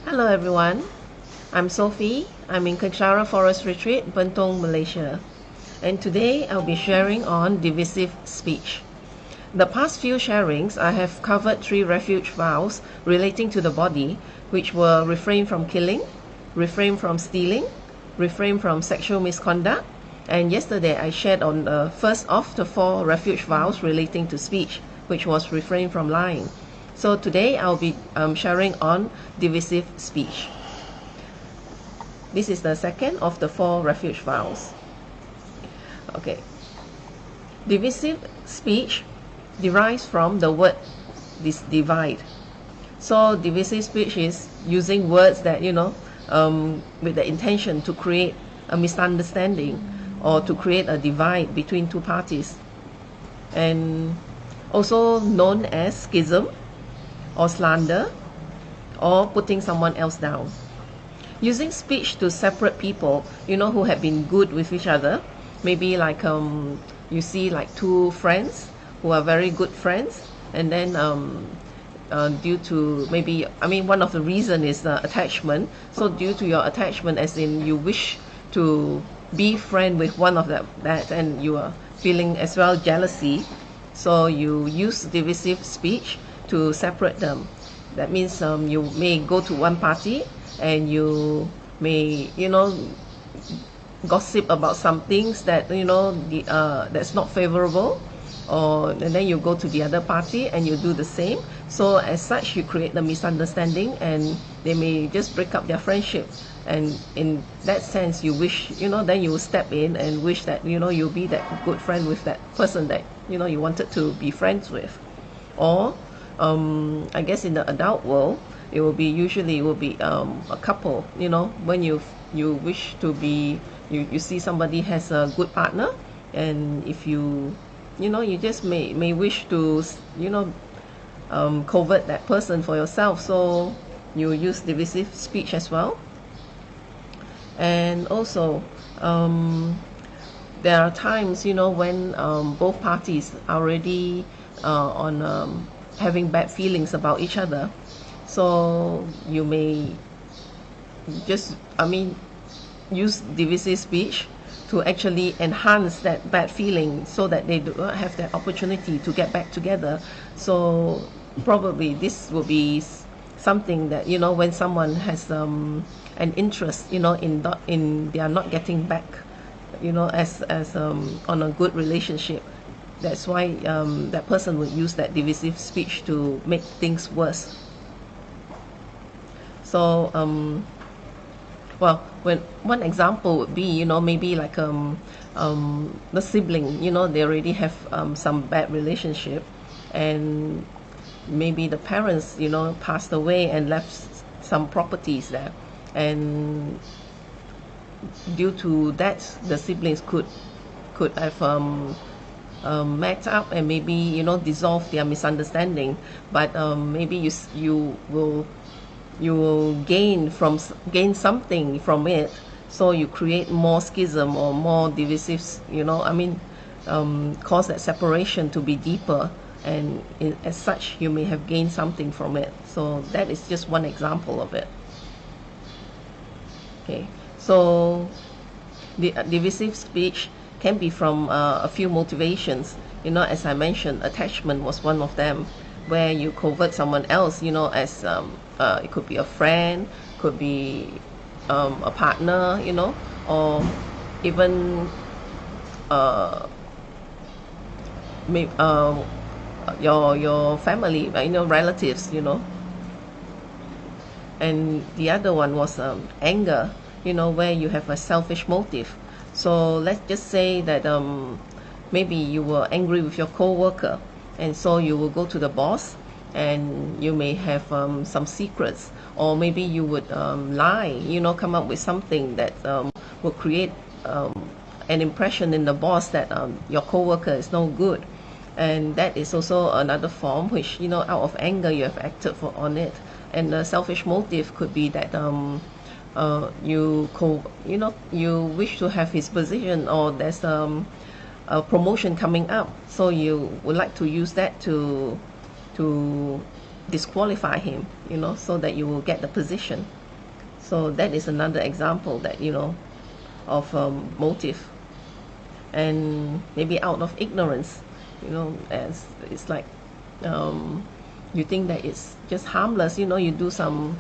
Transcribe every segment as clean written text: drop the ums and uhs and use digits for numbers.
Hello everyone, I'm Sofi. I'm in Keksara Forest Retreat, Bentong, Malaysia. And today I'll be sharing on divisive speech. The past few sharings, I have covered 3 refuge vows relating to the body, which were refrain from killing, refrain from stealing, refrain from sexual misconduct. And yesterday I shared on the first of the 4 refuge vows relating to speech, which was refrain from lying. So today I'll be sharing on divisive speech. This is the second of the 4 refuge vows. Okay. Divisive speech derives from the word divide. So divisive speech is using words that, with the intention to create a misunderstanding or to create a divide between two parties. And also known as schism or slander or putting someone else down. Using speech to separate people, who have been good with each other. Maybe like you see like 2 friends who are very good friends, and then due to maybe, one of the reason is attachment. So due to your attachment, as in you wish to be friend with one of that and you are feeling as well jealousy, so you use divisive speech to separate them. That means you may go to one party and you may gossip about some things that that's not favorable, and then you go to the other party and you do the same. So as such, you create the misunderstanding and they may just break up their friendship. And in that sense, you wish, then you will step in and wish that you'll be that good friend with that person that you wanted to be friends with. Or I guess in the adult world, it will be a couple. When you wish to be, you see somebody has a good partner, and if you just may wish to covert that person for yourself, so you use divisive speech as well. And also there are times when both parties are already on having bad feelings about each other, so you may just use divisive speech to actually enhance that bad feeling so that they do not have that opportunity to get back together. So probably this will be something that when someone has an interest in they are not getting back as on a good relationship. That's why that person would use that divisive speech to make things worse. So well, when one example would be maybe like the sibling, they already have some bad relationship, and maybe the parents passed away and left some properties there, and due to that the siblings could have met up and maybe dissolve their misunderstanding. But maybe you will gain something from it, so you create more schism or more divisive, cause that separation to be deeper, and as such you may have gained something from it. So that is just one example of it. Okay, so the divisive speech can be from a few motivations. As I mentioned, attachment was one of them, where you covert someone else, as it could be a friend, could be a partner, or even your family, relatives, And the other one was anger, where you have a selfish motive. So let's just say that maybe you were angry with your co-worker, and so you will go to the boss and you may have some secrets, or maybe you would lie, come up with something that will create an impression in the boss that your co-worker is no good. And that is also another form which out of anger you have acted on it. And the selfish motive could be that you wish to have his position, or there's a promotion coming up, so you would like to use that to disqualify him, so that you will get the position. So that is another example that, of motive, and maybe out of ignorance, as it's like, you think that it's just harmless, you do some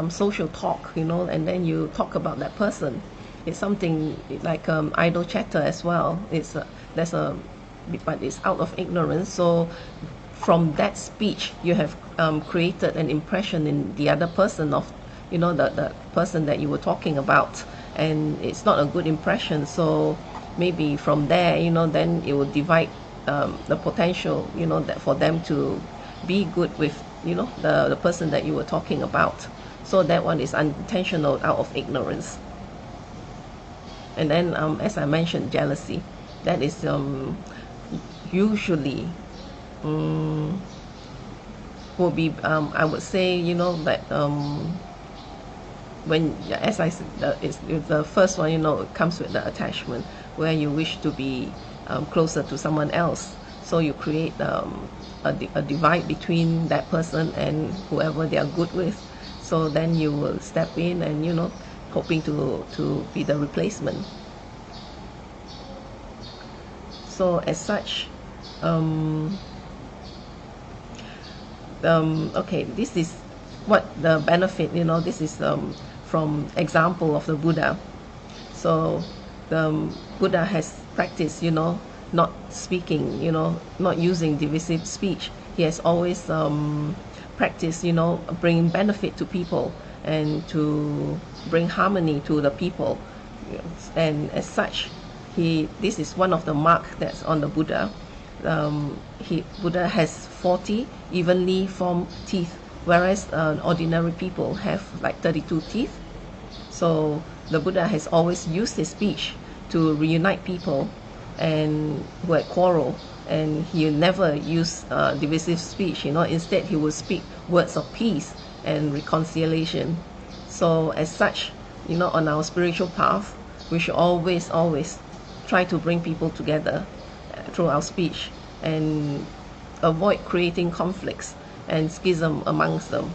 social talk, and then you talk about that person. It's something like idle chatter as well. But it's out of ignorance. So from that speech, you have created an impression in the other person of, the person that you were talking about, and it's not a good impression. So maybe from there, then it will divide the potential, that for them to be good with, the person that you were talking about. So that one is unintentional, out of ignorance. And then, as I mentioned, jealousy. That is usually will be, I would say, that when, as I said, it's the first one, it comes with the attachment, where you wish to be closer to someone else. So you create a divide between that person and whoever they are good with. So then you will step in and, hoping to be the replacement. So as such, okay, this is what the benefit, this is from example of the Buddha. So the Buddha has practiced, not speaking, not using divisive speech. He has always practiced, bringing benefit to people and to bring harmony to the people. And as such, this is one of the mark that's on the Buddha. Buddha has 40 evenly formed teeth, whereas ordinary people have like 32 teeth. So the Buddha has always used his speech to reunite people and who had quarrel, and he never used divisive speech. Instead he would speak words of peace and reconciliation. So as such, on our spiritual path, we should always try to bring people together through our speech and avoid creating conflicts and schism amongst them.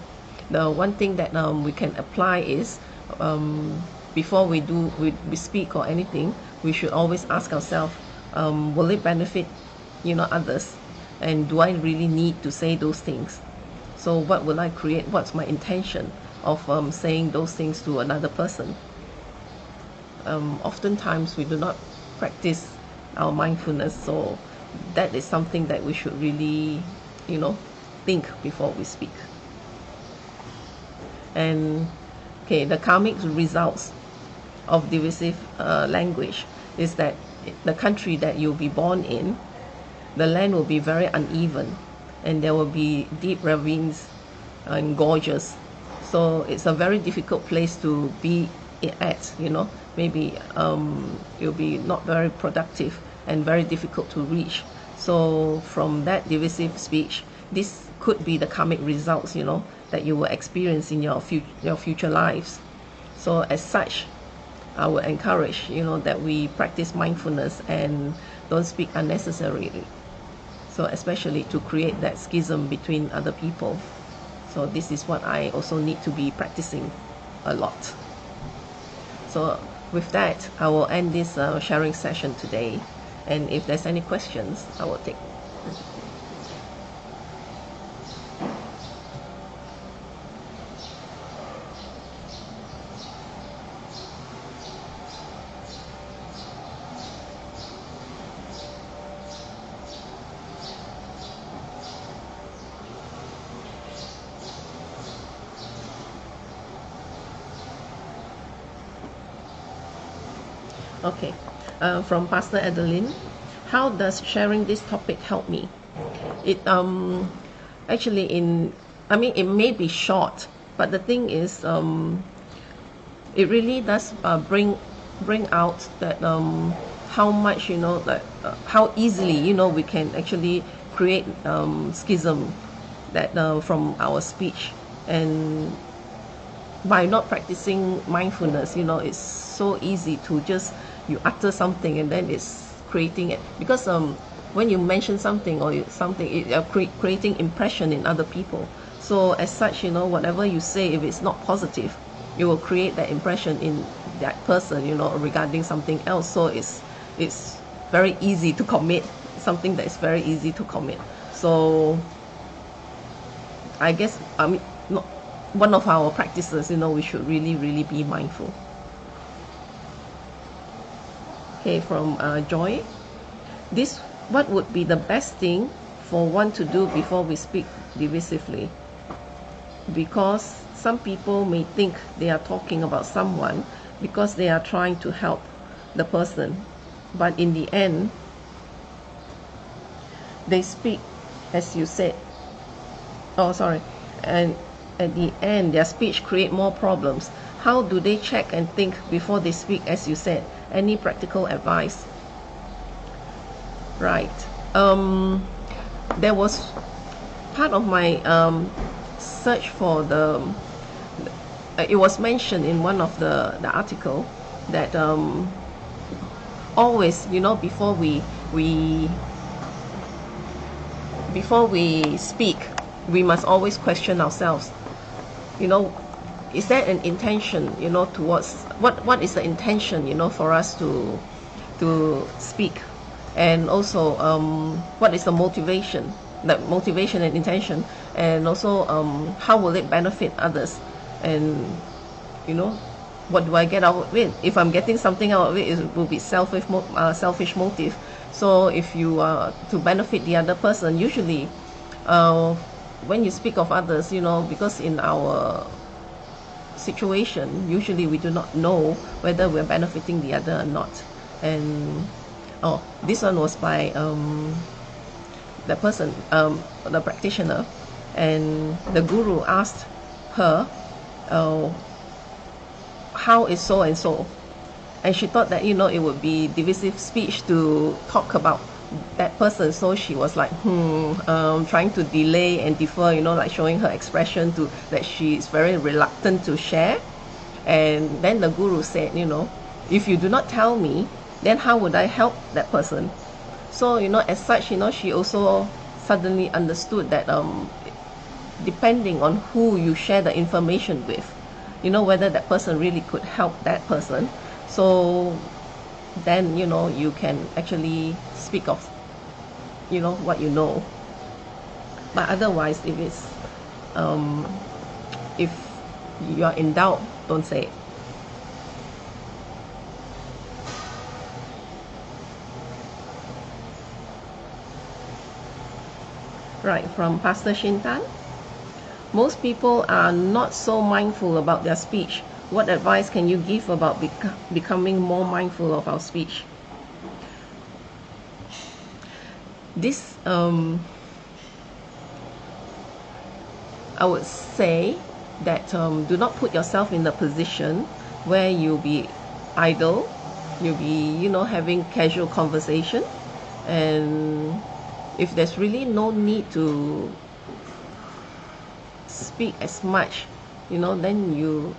The one thing that we can apply is, before we speak or anything, we should always ask ourselves, will it benefit others, and do I really need to say those things? So what will I create? What's my intention of saying those things to another person? Oftentimes we do not practice our mindfulness, so that is something that we should really think before we speak. And okay, the karmic results of divisive language is that the country that you'll be born in, the land will be very uneven, and there will be deep ravines and gorges. So it's a very difficult place to be at, maybe it'll be not very productive and very difficult to reach. So from that divisive speech, this could be the karmic results, that you will experience in your future lives. So as such, I would encourage, that we practice mindfulness and don't speak unnecessarily. So especially to create that schism between other people. So this is what I also need to be practicing a lot. So with that, I will end this sharing session today. And if there's any questions, I will take. Okay, from Pastor Adeline, how does sharing this topic help me? It actually it may be short, but the thing is, it really does bring out that how much how easily we can actually create schism that from our speech. And by not practicing mindfulness, it's so easy to just you utter something and then it's creating it, because when you mention something or something, you're creating impression in other people. So as such, whatever you say, if it's not positive, it will create that impression in that person, regarding something else. So it's very easy to commit, something that is very easy to commit. So I guess, not one of our practices, we should really be mindful. Okay, from Joy. What would be the best thing for one to do before we speak divisively? Because some people may think they are talking about someone because they are trying to help the person, but in the end they speak as you said. And at the end their speech create more problems. How do they check and think before they speak, as you said? Any practical advice? Right. There was part of my search for it was mentioned in one of the article that always, before we speak, we must always question ourselves. Is there an intention, towards what is the intention, for us to speak? And also, what is the motivation and intention? And also, how will it benefit others? And what do I get out of it? If I'm getting something out of it, it will be selfish motive. So if you are to benefit the other person, usually when you speak of others, because in our situation, usually we do not know whether we're benefiting the other or not. And this one was by the person, the practitioner, and the guru asked her, how is so and so? And she thought that it would be divisive speech to talk about that person. So she was like trying to delay and defer, like showing her expression to that she is very reluctant to share. And then the guru said, if you do not tell me, then how would I help that person? So as such, she also suddenly understood that depending on who you share the information with, whether that person really could help that person. So then you can actually speak of what you know. But otherwise, if it's if you are in doubt, don't say it. Right, from Pastor Shintan. Most people are not so mindful about their speech. What advice can you give about becoming more mindful of our speech? This, I would say that do not put yourself in a position where you'll be idle, you'll be, having casual conversation, and if there's really no need to speak as much, then you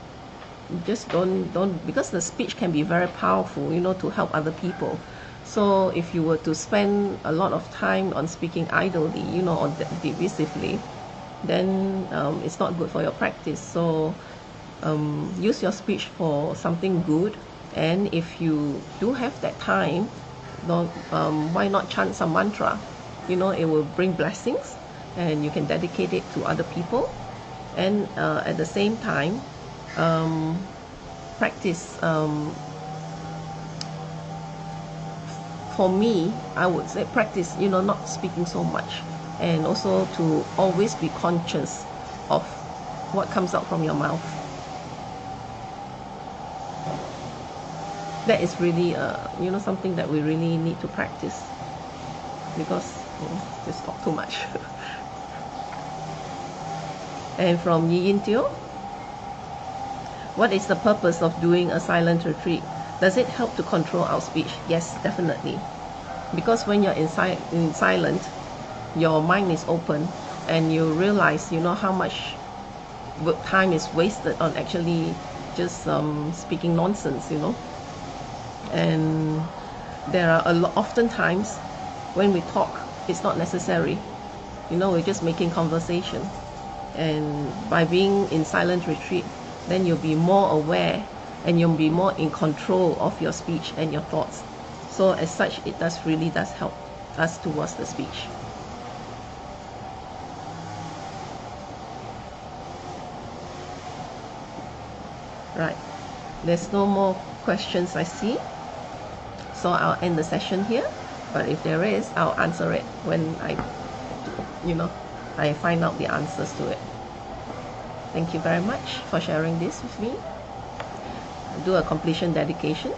just don't, because the speech can be very powerful, to help other people. So if you were to spend a lot of time on speaking idly, or divisively, then it's not good for your practice. So use your speech for something good. And if you do have that time, why not chant some mantra? It will bring blessings, and you can dedicate it to other people. And at the same time, practice, for me, I would say practice, not speaking so much, and also to always be conscious of what comes out from your mouth. That is really something that we really need to practice, because just talk too much. And from Yi Yin Teo, what is the purpose of doing a silent retreat? Does it help to control our speech? Yes, definitely. Because when you're in silent, your mind is open, and you realize, how much time is wasted on actually just speaking nonsense, And there are oftentimes when we talk, it's not necessary. We're just making conversation. And by being in silent retreat, then you'll be more aware and you'll be more in control of your speech and your thoughts. So as such, it really does help us towards the speech. Right, there's no more questions I see, so I'll end the session here. But if there is, I'll answer it when I find out the answers to it. Thank you very much for sharing this with me. I'll do a completion dedication.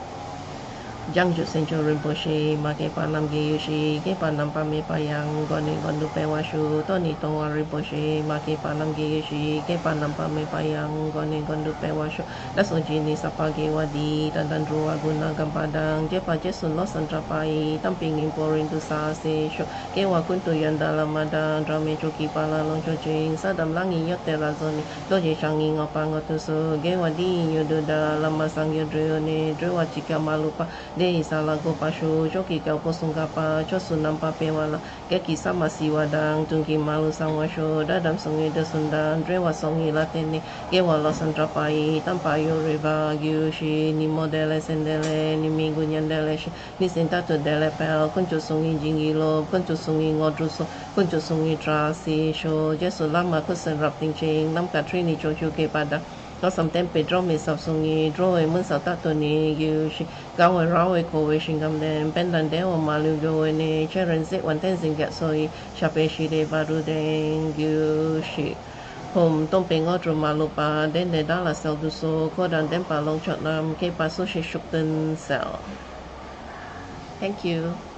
Jangju Senjo Rinpoche, Make Panam Geyushi, Ge Panam Pame Payang, Goni Gondu Pewashu, Toni Tongwa Rinpoche, Make Panam Geyushi, Ge Panam Pame Payang, Goni Gondu Pewashu, Dasojini Sapage Wadi, Tandandru Aguna Gampadang, Jepa Jesun Losan Trapai, Tamping Imporin to Sase, Ge Wakuntu Yandala Madang, Drame Choki Pala Loncho Jing, Sadam Langi Yotera Zoni, Doje Shanging Opangotusu, Ge Wadi Yududa, Lamasang Yudrione, Drewa Chika Malupa. De Salago Pashu, Joki Kaupo Sungapa, Chosunampa Pewala, Geki Samasi Wadang, Tunki Malu Sangwasho, Dadam Songi de Sundan, Drewa Songi Latene, Gewa Losantrapai, Tampayo Riva, Gyushi, Ni Modele Sendele, Ni Migunyandele, Nisentato Delepel, Kuncho Songi Jingilo, Kuncho Songi Ngodruso, Kuncho Songi Trasi, Sho, Jesulama Kusen Rapting Ching, Nam Katrini Chochu Kepada. Có some tempe draw me sập sung yi draw e mun sa ta to ni yu shi gao e rao e ko we shin gam den pen dan de o ma lu go e ne cheren se wan ten sing get so yi sha pe shi de ba ru den yu shi hom tom pe ngo tru ma lu pa den de da la sel du so ko dan den pa long chot nam ke pa so shi shuk ten sel. Thank you.